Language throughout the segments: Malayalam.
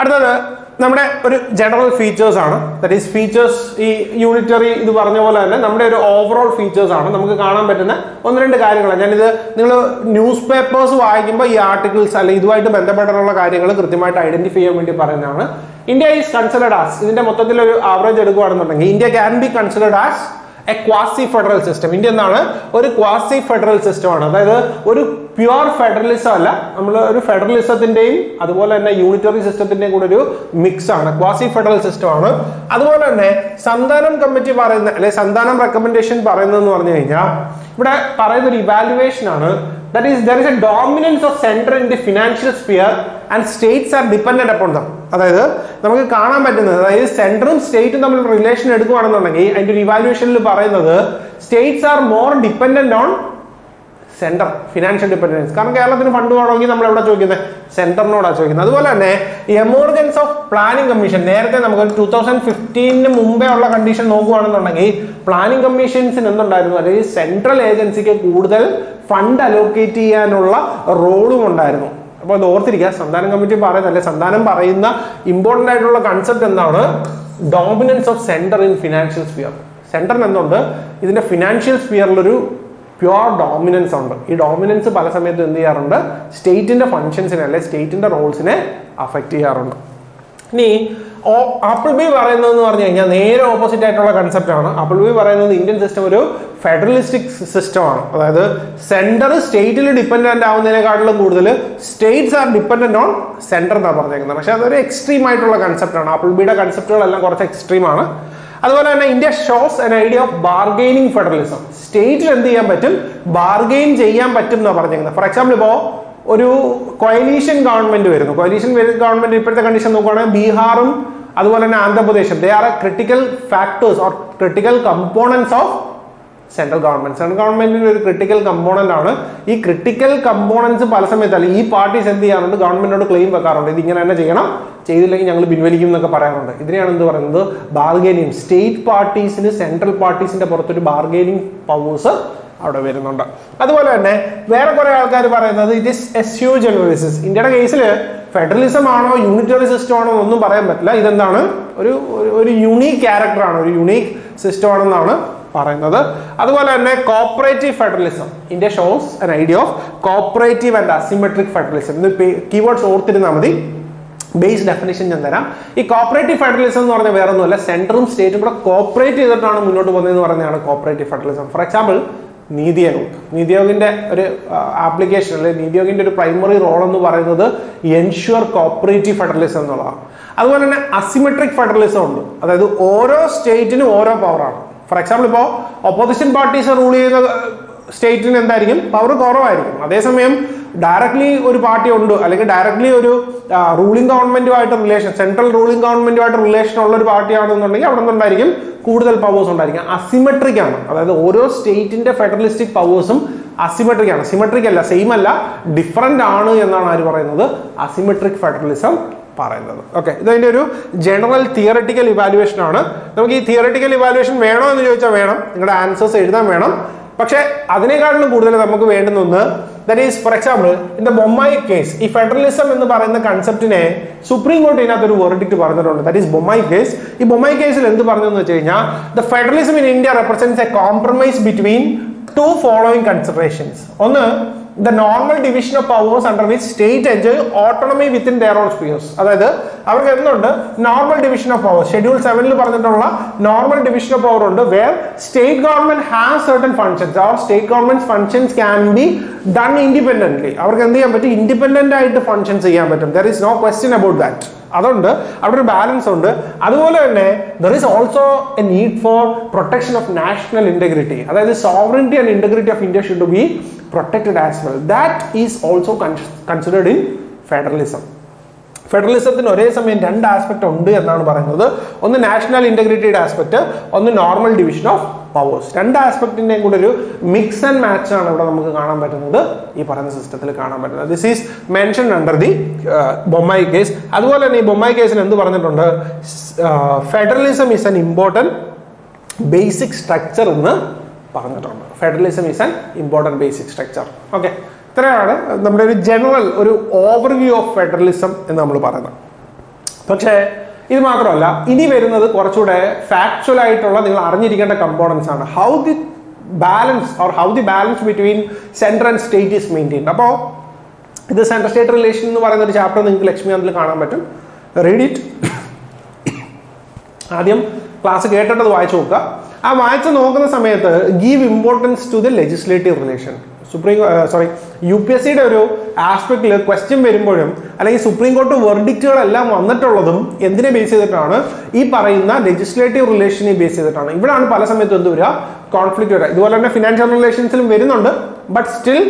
അടുത്തത് നമ്മുടെ ഒരു ജനറൽ ഫീച്ചേഴ്സ് ആണ്. ദാറ്റ് ഈസ് ഫീച്ചേഴ്സ് ഈ യൂണിറ്ററി ഇത് പറഞ്ഞ പോലെ തന്നെ നമ്മുടെ ഒരു ഓവറോൾ ഫീച്ചേഴ്സ് ആണ്. നമുക്ക് കാണാൻ പറ്റുന്ന ഒന്ന് രണ്ട് കാര്യങ്ങളാണ്. ഞാനിത് നിങ്ങൾ ന്യൂസ് പേപ്പേഴ്സ് വായിക്കുമ്പോൾ ഈ ആർട്ടിക്കിൾസ് അല്ലെങ്കിൽ ഇതുമായിട്ട് ബന്ധപ്പെട്ടുള്ള കാര്യങ്ങൾ കൃത്യമായിട്ട് ഐഡന്റിഫൈ ചെയ്യാൻ വേണ്ടി പറയുന്നതാണ്. ഇന്ത്യ ഈസ് കൺസിഡർഡ് ആസ്, ഇതിന്റെ മൊത്തത്തിൽ ഒരു ആവറേജ് എടുക്കുകയാണെന്നുണ്ടെങ്കിൽ India can be considered as a quasi-federal system. India എന്താണ്? ഒരു quasi-federal സിസ്റ്റം ആണ്. അതായത് ഒരു പ്യുവർ ഫെഡറലിസം അല്ല, നമ്മൾ ഒരു ഫെഡറലിസത്തിന്റെയും അതുപോലെ തന്നെ യൂണിറ്ററി സിസ്റ്റത്തിന്റെയും കൂടെ ഒരു മിക്സ് ആണ്, quasi-federal സിസ്റ്റം ആണ്. അതുപോലെ തന്നെ സന്താനം കമ്മിറ്റി പറയുന്ന അല്ലെ സന്താനം റെക്കമെൻഡേഷൻ പറയുന്നതെന്ന് പറഞ്ഞു കഴിഞ്ഞാൽ ഇവിടെ പറയുന്ന ഒരു ഇവാലുവേഷൻ ആണ്. That is, there is a dominance of center in the financial sphere and states are dependent upon them. അതായത് നമുക്ക് കാണാൻ പറ്റുന്നത്, അതായത് സെൻട്രലും സ്റ്റേറ്റും തമ്മിൽ റിലേഷൻ എടുക്കുകയാണെന്നുണ്ടെങ്കിൽ അതിന്റെ ഒരു ഇവാലുവേഷനിൽ പറയുന്നത് States are more dependent on centre, financial dependence. കാരണം കേരളത്തിന് ഫണ്ട് വേണമെങ്കിൽ നമ്മൾ എവിടെ ചോദിക്കുന്നത്? സെന്ററിനോടാണ് ചോദിക്കുന്നത്. അതുപോലെ തന്നെ എമർജൻസ് ഓഫ് പ്ലാനിംഗ് കമ്മീഷൻ, നേരത്തെ നമുക്ക് 2015 മുമ്പേ ഉള്ള കണ്ടീഷൻ നോക്കുകയാണെന്നുണ്ടെങ്കിൽ പ്ലാനിംഗ് കമ്മീഷൻസിന് എന്തുണ്ടായിരുന്നു? അതായത് സെൻട്രൽ ഏജൻസിക്ക് കൂടുതൽ ഫണ്ട് അലോക്കേറ്റ് ചെയ്യാനുള്ള റോളും ഉണ്ടായിരുന്നു. അപ്പോൾ അത് ഓർത്തിരിക്കുക. സന്താനം കമ്മിറ്റി പറയുന്നല്ലേ, സന്താനം പറയുന്ന ഇമ്പോർട്ടൻ്റ് ആയിട്ടുള്ള കൺസെപ്റ്റ് എന്താണ്? Dominance of centre in financial sphere. സെന്ററിന് എന്തുണ്ട്? ഇതിന്റെ ഫിനാൻഷ്യൽ സ്ഫിയറിലൊരു പ്യുവർ ഡോമിനൻസ് ഉണ്ട്. ഈ ഡോമിനൻസ് പല സമയത്തും എന്ത് ചെയ്യാറുണ്ട്? സ്റ്റേറ്റിന്റെ ഫംഗ്ഷൻസിനെ അല്ലെ സ്റ്റേറ്റിന്റെ റോൾസിനെ അഫക്റ്റ് ചെയ്യാറുണ്ട്. ഇനി ആപ്പിൾ ബി പറയുന്നതെന്ന് പറഞ്ഞു കഴിഞ്ഞാൽ നേരെ ഓപ്പോസിറ്റ് ആയിട്ടുള്ള കൺസെപ്റ്റ് ആണ്. ആപ്പിൾ ബി പറയുന്നത് ഇന്ത്യൻ സിസ്റ്റം ഒരു ഫെഡറലിസ്റ്റിക് സിസ്റ്റം ആണ്. അതായത് സെന്റർ സ്റ്റേറ്റിൽ ഡിപ്പെൻഡന്റ് ആവുന്നതിനെക്കാട്ടിലും കൂടുതൽ States R dependent on centre എന്നാണ് പറഞ്ഞേക്കുന്നത്. പക്ഷെ അതൊരു എക്സ്ട്രീം ആയിട്ടുള്ള കൺസെപ്റ്റ് ആണ്. ആപ്പിൾ ബിയുടെ കൺസെപ്റ്റുകളെല്ലാം കുറച്ച് എക്സ്ട്രീം ആണ്. അതുപോലെ തന്നെ India shows an idea of bargaining federalism. സ്റ്റേറ്റിൽ എന്ത് ചെയ്യാൻ പറ്റും? ബാർഗെയിൻ ചെയ്യാൻ പറ്റും എന്നാണ് പറഞ്ഞിരിക്കുന്നത്. ഫോർ എക്സാമ്പിൾ ഇപ്പോൾ ഒരു കൊയലീഷൻ ഗവൺമെന്റ് വരുന്നു. കൊയലീഷൻ ഗവൺമെന്റ് ഇപ്പോഴത്തെ കണ്ടീഷൻ നോക്കുകയാണെങ്കിൽ ബീഹാറും അതുപോലെ തന്നെ ആന്ധ്രാപ്രദേശും they are a critical factors or critical components of central government. Central ഗവൺമെന്റിന്റെ ഒരു ക്രിട്ടിക്കൽ കമ്പോണന്റ് ആണ്. ഈ ക്രിട്ടിക്കൽ കമ്പോണൻസ് പല സമയത്തല്ല ഈ പാർട്ടീസ് എന്ത് ചെയ്യാറുണ്ട്? ഗവൺമെന്റിനോട് ക്ലെയിം വെക്കാറുണ്ട്, ഇത് ഇങ്ങനെ തന്നെ ചെയ്യണം, ചെയ്തില്ലെങ്കിൽ ഞങ്ങൾ പിൻവലിക്കും എന്നൊക്കെ പറയാറുണ്ട്. ഇതിനെയാണ് എന്ത് പറയുന്നത്? ബാർഗെയിനിങ്. സ്റ്റേറ്റ് പാർട്ടീസിന് സെൻട്രൽ പാർട്ടീസിന്റെ പുറത്തൊരു ബാർഗെയിനിങ് പവേഴ്സ് അവിടെ വരുന്നുണ്ട്. അതുപോലെ തന്നെ വേറെ കുറെ ആൾക്കാർ പറയുന്നത് it is A huge analysis. ഇന്ത്യയുടെ കേസിൽ ഫെഡറലിസം ആണോ യൂണിറ്ററി സിസ്റ്റം ആണോ എന്നൊന്നും പറയാൻ പറ്റില്ല. ഇതെന്താണ്? ഒരു യുണീക്ക് ക്യാരക്ടർ ആണ്, ഒരു യുണീക്ക് സിസ്റ്റം ആണെന്നാണ് പറയുന്നത്. അതുപോലെ തന്നെ cooperative federalism. India shows an idea of cooperative and asymmetric federalism. ഇത് കീവേഡ്സ് ഓർത്തിരുന്നാൽ മതി. ബേസ് ഡെഫിനിഷൻ ഞാൻ തരാം. ഈ കോപ്പറേറ്റീവ് ഫെഡറലിസം എന്ന് പറഞ്ഞാൽ വേറെ ഒന്നുമല്ല, സെൻട്രലും സ്റ്റേറ്റും കൂടെ കോപ്പറേറ്റ് ചെയ്തിട്ടാണ് മുന്നോട്ട് പോകുന്നതെന്ന് പറഞ്ഞാണ് cooperative federalism. For example NITI Aayog. നീതി ആയോഗിന്റെ ഒരു ആപ്ലിക്കേഷൻ അല്ലെങ്കിൽ നീതി ആയോഗിന്റെ ഒരു പ്രൈമറി റോൾ എന്ന് പറയുന്നത് എൻഷ്യൂർ കോപ്പറേറ്റീവ് ഫെഡറലിസം എന്നുള്ളതാണ്. അതുപോലെ തന്നെ അസിമെട്രിക് ഫെഡറലിസം ഉണ്ട്. അതായത് ഓരോ സ്റ്റേറ്റിനും ഓരോ പവറാണ്. ഫോർ എക്സാമ്പിൾ ഇപ്പോൾ ഒപ്പോസിഷൻ പാർട്ടീസ് റൂൾ ചെയ്യുന്ന സ്റ്റേറ്റിന് എന്തായിരിക്കും? പവർ കുറവായിരിക്കും. അതേസമയം ഡയറക്ട്ലി ഒരു പാർട്ടി ഉണ്ട് അല്ലെങ്കിൽ ഡയറക്ട്ലി ഒരു റൂളിംഗ് ഗവൺമെന്റുമായിട്ട് റിലേഷൻ, സെൻട്രൽ റൂളിംഗ് ഗവൺമെന്റുമായിട്ട് റിലേഷൻ ഉള്ള ഒരു പാർട്ടി ആണെന്നുണ്ടെങ്കിൽ അവിടെ നിന്നുണ്ടായിരിക്കും കൂടുതൽ പവേഴ്സ് ഉണ്ടായിരിക്കും. അസിമെട്രിക് ആണ്. അതായത് ഓരോ സ്റ്റേറ്റിന്റെ ഫെഡറലിസ്റ്റിക് പവേഴ്സും അസിമെട്രിക് ആണ്. സിമെട്രിക് അല്ല, സെയിം അല്ല, ഡിഫറെന്റ് ആണ് എന്നാണ് ആര് പറയുന്നത്? അസിമെട്രിക് ഫെഡറലിസം പറയുന്നത്. ഓക്കെ, ഇതതിന്റെ ഒരു ജനറൽ തിയററ്റിക്കൽ ഇവാലുവേഷൻ ആണ്. നമുക്ക് ഈ തിയററ്റിക്കൽ ഇവാലുവേഷൻ വേണോ എന്ന് ചോദിച്ചാൽ വേണം, നിങ്ങളുടെ ആൻസേഴ്സ് എഴുതാൻ വേണം. പക്ഷെ അതിനേക്കാളും കൂടുതൽ നമുക്ക് വേണ്ടുന്ന ഒന്ന്, that is for example in the Bommai case, ഈ ഫെഡറലിസം എന്ന് പറയുന്ന കൺസെപ്റ്റിനെ സുപ്രീം കോടതി ഇതിനകത്ത് ഒരു വെർഡിക്റ്റ് പറഞ്ഞിട്ടുണ്ട്. That is Bommai case. ഈ ബൊമ്മായി കേസിൽ എന്ത് പറഞ്ഞെന്ന് വെച്ച് കഴിഞ്ഞാൽ the federalism in India represents a compromise between two following considerations. ഒന്ന്, the normal division of powers under which state enjoy autonomy within their own spheres. അതായത് അവർക്ക് എന്തുണ്ട്? Normal division of power. Schedule 7 പറഞ്ഞിട്ടുള്ള നോർമൽ ഡിവിഷൻ ഓഫ് പവർ ഉണ്ട്. Where state government has certain functions. അവർ state government functions can be done independently. അവർക്ക് എന്ത് ചെയ്യാൻ പറ്റും? ഇൻഡിപെൻഡന്റ് ആയിട്ട് ഫങ്ഷൻസ് ചെയ്യാൻ പറ്റും. There is no question about that. അതുകൊണ്ട് അവിടെ ഒരു ബാലൻസ് ഉണ്ട്. അതുപോലെ തന്നെ there is also a need for protection of national integrity. അതായത് sovereignty and integrity of India should B protected as well. That is also considered in federalism. ഫെഡറലിസത്തിന് ഒരേ സമയം രണ്ട് ആസ്പെക്ട് ഉണ്ട് എന്നാണ് പറയുന്നത്. ഒന്ന് നാഷണൽ ഇന്റഗ്രിറ്റിയുടെ ആസ്പെക്ട്, ഒന്ന് നോർമൽ ഡിവിഷൻ ഓഫ് പവേഴ്സ്. രണ്ട് ആസ്പെക്ടിന്റെയും കൂടെ ഒരു മിക്സ് ആൻഡ് മാച്ച് ആണ് ഇവിടെ നമുക്ക് കാണാൻ പറ്റുന്നത്, ഈ പറയുന്ന സിസ്റ്റത്തിൽ കാണാൻ പറ്റുന്നത്. This is mention under the Bommai case. അതുപോലെ തന്നെ ഈ ബൊമ്മായി കേസിൽ എന്ത് പറഞ്ഞിട്ടുണ്ട്? Federalism is an important basic structure എന്ന് പറഞ്ഞിട്ടുണ്ട്. Federalism is an important basic structure. Okay, ഇത്രയാണ് നമ്മുടെ ഒരു ജനറൽ ഒരു ഓവർവ്യൂ ഓഫ് ഫെഡറലിസം എന്ന് നമ്മൾ പറയുന്നത്. പക്ഷേ ഇത് മാത്രമല്ല, ഇനി വരുന്നത് കുറച്ചുകൂടെ ഫാക്ച്വൽ ആയിട്ടുള്ള നിങ്ങൾ അറിഞ്ഞിരിക്കേണ്ട കമ്പോണൻസ് ആണ്. How the balance between central and state is maintained. അപ്പോൾ ഇത് സെൻട്രൽ സ്റ്റേറ്റ് റിലേഷൻ എന്ന് പറയുന്ന ഒരു ചാപ്റ്റർ നിങ്ങൾക്ക് ലക്ഷ്മികാന്തിൽ കാണാൻ പറ്റും. Read it. ആദ്യം ക്ലാസ് കേട്ടിട്ടത് വായിച്ചു നോക്കുക. ആ വായിച്ച് നോക്കുന്ന സമയത്ത് give importance to the legislative relation. UPSCയുടെ ഒരു ആസ്പെക്റ്റിൽ ക്വസ്റ്റ്യൻ വരുമ്പോഴും അല്ലെങ്കിൽ സുപ്രീം കോർട്ട് വെർഡിക്റ്റുകളെല്ലാം വന്നിട്ടുള്ളതും എന്തിനെ ബേസ് ചെയ്തിട്ടാണ്? ഈ പറയുന്ന ലെജിസ്ലേറ്റീവ് റിലേഷനെ ബേസ് ചെയ്തിട്ടാണ്. ഇവിടെയാണ് പല സമയത്തും എന്ത് വരിക? കോൺഫ്ലിക്റ്റ് വരിക. ഇതുപോലെ തന്നെ ഫിനാൻഷ്യൽ റിലേഷൻസിലും വരുന്നുണ്ട്. ബട്ട് സ്റ്റിൽ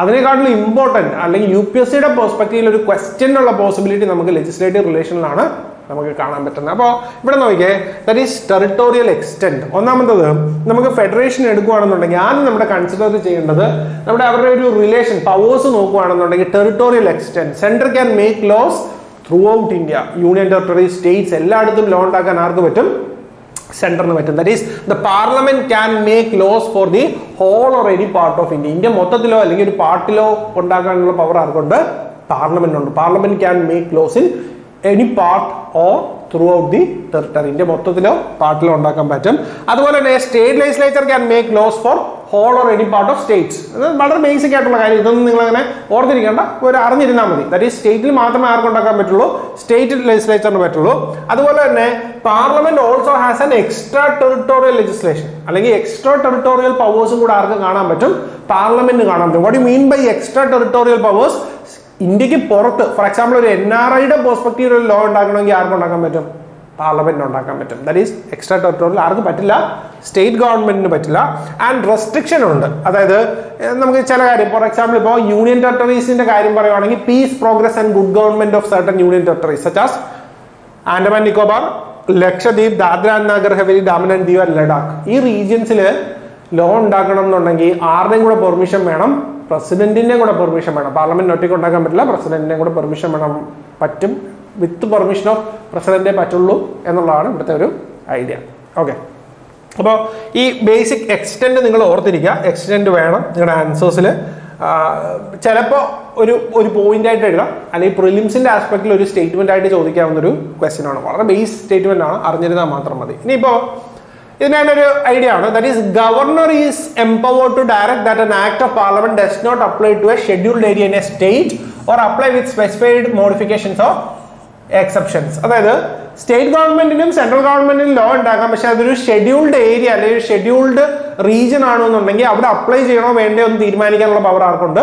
അതിനേക്കാളും ഇമ്പോർട്ടൻറ്റ് അല്ലെങ്കിൽ UPSCയുടെ പെർസ്പെക്റ്റീവിൽ ഒരു ക്വസ്റ്റ്യനുള്ള പോസിബിലിറ്റി നമുക്ക് ലെജിസ്ലേറ്റീവ് റിലേഷനിലാണ് നമുക്ക് കാണാൻ പറ്റുന്നത്. അപ്പോൾ ഇവിടെ നോക്കിയേ, ദാറ്റ് ഈസ് ടെറിട്ടോറിയൽ എക്സ്റ്റെൻറ്റ്. ഒന്നാമത്തത് നമുക്ക് ഫെഡറേഷൻ എടുക്കുകയാണെന്നുണ്ടെങ്കിൽ ആദ്യം നമ്മുടെ കൺസിഡർ ചെയ്യേണ്ടത് നമ്മുടെ അവരുടെ ഒരു റിലേഷൻ പവേഴ്സ് നോക്കുകയാണെന്നുണ്ടെങ്കിൽ territorial extent. Central can make laws throughout India. Union territory, states എല്ലായിടത്തും ലോ ഉണ്ടാക്കാൻ ആർക്ക് പറ്റും? സെൻറ്ററിന് പറ്റും. That is the parliament can make laws for the whole or any part of India. India മൊത്തത്തിലോ അല്ലെങ്കിൽ ഒരു പാർട്ടിലോ ഉണ്ടാക്കാനുള്ള പവർ ആർക്കുണ്ട്? പാർലമെന്റിനുണ്ട്. Parliament can make laws in any part or throughout the territory. India മൊത്തത്തിലോ പാർട്ടിലോ ഉണ്ടാക്കാൻ പറ്റും. അതുപോലെ തന്നെ state legislature can make laws for whole or any part of states. വളരെ ബേസിക് ആയിട്ടുള്ള കാര്യം. ഇതൊന്നും നിങ്ങൾ അങ്ങനെ ഓർത്തിരിക്കേണ്ട, ഒരു അറിഞ്ഞിരുന്നാൽ മതി. ദാറ്റ് ഈസ് സ്റ്റേറ്റിൽ മാത്രമേ ആർക്കും ഉണ്ടാക്കാൻ പറ്റുള്ളൂ? സ്റ്റേറ്റ് ലെജിസ്ലേച്ചറിന് പറ്റുള്ളൂ. അതുപോലെ തന്നെ parliament also has an extra territorial legislation, അല്ലെങ്കിൽ എക്സ്ട്രാ ടെറിട്ടോറിയൽ പവേഴ്സും കൂടെ ആർക്ക് കാണാൻ പറ്റും? പാർലമെന്റിന് കാണാൻ പറ്റും. What you mean by extra territorial powers? ഇന്ത്യക്ക് പുറത്ത് ഫോർ എക്സാമ്പിൾ ഒരു NRIയുടെ പെർസ്പെക്റ്റീവ് ഒരു ലോ ഉണ്ടാക്കണമെങ്കിൽ ആർക്ക് ഉണ്ടാക്കാൻ പറ്റും? പാർലമെന്റിന് ഉണ്ടാക്കാൻ പറ്റും. That is extra territorial. ആർക്ക് പറ്റില്ല? സ്റ്റേറ്റ് ഗവൺമെന്റിന് പറ്റില്ല. ആൻഡ് റെസ്ട്രിക്ഷൻ ഉണ്ട്. അതായത് നമുക്ക് ചില കാര്യം ഫോർ എക്സാമ്പിൾ ഇപ്പോൾ യൂണിയൻ ടെറിട്ടറീസിന്റെ കാര്യം പറയുവാണെങ്കിൽ peace, progress and good government of certain union territories such as Andaman Nicobar, Lakshadweep, Dadra and Nagar Haveli, Daman and Diu, Ladakh. ഈ റീജിയൻസിൽ ലോ ഉണ്ടാക്കണം എന്നുണ്ടെങ്കിൽ ആരുടെയും കൂടെ പെർമിഷൻ വേണം? പ്രസിഡന്റിന്റെ കൂടെ പെർമിഷൻ വേണം. പാർലമെന്റ് ഒറ്റയ്ക്ക് ഉണ്ടാക്കാൻ പറ്റില്ല, പ്രസിഡന്റിന്റെ കൂടെ പെർമിഷൻ വേണം. പറ്റും, വിത്ത് പെർമിഷൻ ഓഫ് പ്രസിഡന്റേ പറ്റുള്ളൂ എന്നുള്ളതാണ് ഇവിടുത്തെ ഒരു ഐഡിയ. ഓക്കെ, അപ്പോൾ ഈ ബേസിക് എക്സ്റ്റെൻറ്റ് നിങ്ങൾ ഓർത്തിരിക്കുക. എക്സ്റ്റെൻറ്റ് വേണം നിങ്ങളുടെ ആൻസേഴ്സിൽ. ചിലപ്പോൾ ഒരു പോയിന്റ് ആയിട്ട് എഴുതാം, അല്ലെങ്കിൽ പ്രിലിംസിന്റെ ആസ്പെക്റ്റിൽ ഒരു സ്റ്റേറ്റ്മെന്റ് ആയിട്ട് ചോദിക്കാവുന്ന ഒരു ക്വസ്റ്റ്യൻ ആണ്. വളരെ ബേസ് സ്റ്റേറ്റ്മെന്റ് ആണ്, അറിഞ്ഞിരുന്നാൽ മാത്രം മതി. ഇനിയിപ്പോൾ ഇതിനൊരു ഐഡിയ ആണ്. That is governor is empowered to direct that an act of parliament does not apply to a scheduled area in a state or apply with specified modifications or exceptions. അതായത് സ്റ്റേറ്റ് ഗവൺമെന്റിനും സെൻട്രൽ ഗവൺമെന്റിനും ലോ ഉണ്ടാക്കാം, പക്ഷെ അതൊരു ഷെഡ്യൂൾഡ് ഏരിയ അല്ലെങ്കിൽ ഷെഡ്യൂൾഡ് റീജിയൻ ആണെന്നുണ്ടെങ്കിൽ അവിടെ അപ്ലൈ ചെയ്യണോ വേണ്ടയോ എന്ന് തീരുമാനിക്കാനുള്ള പവർ ആർക്കുണ്ട്?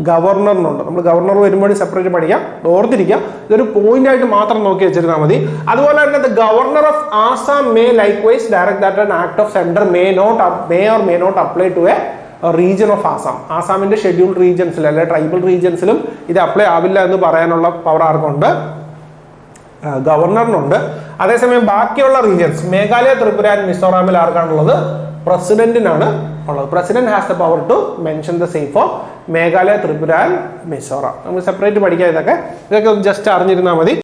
ഗവർണറിനുണ്ട്. നമ്മൾ ഗവർണർ വരുമ്പോൾ സെപ്പറേറ്റ് പഠിക്കാം, ഓർത്തിരിക്കാം. ഇതൊരു പോയിന്റ് ആയിട്ട് മാത്രം നോക്കി വെച്ചിരുന്നാൽ മതി. അതുപോലെ തന്നെ the governor of Assam may likewise direct that an act of center may or may not apply to a region of Assam. ആസാമിന്റെ ഷെഡ്യൂൾഡ് റീജിയൻസിൽ അല്ലെങ്കിൽ ട്രൈബൽ റീജിയൻസിലും ഇത് അപ്ലൈ ആവില്ല എന്ന് പറയാനുള്ള പവർ ആർക്കുണ്ട്? ഗവർണറിനുണ്ട്. അതേസമയം ബാക്കിയുള്ള റീജിയൻസ് മേഘാലയ, ത്രിപുര ആൻഡ് മിസോറാമിൽ ആർക്കാണുള്ളത്? പ്രസിഡന്റിനാണ് ഉള്ളത്. President has the power to mention the same for Meghalaya, Tripura and Mizoram. നമ്മൾ സെപ്പറേറ്റ് പഠിക്കാം. ഇതൊക്കെ ജസ്റ്റ് അറിഞ്ഞിരുന്നാൽ മതി.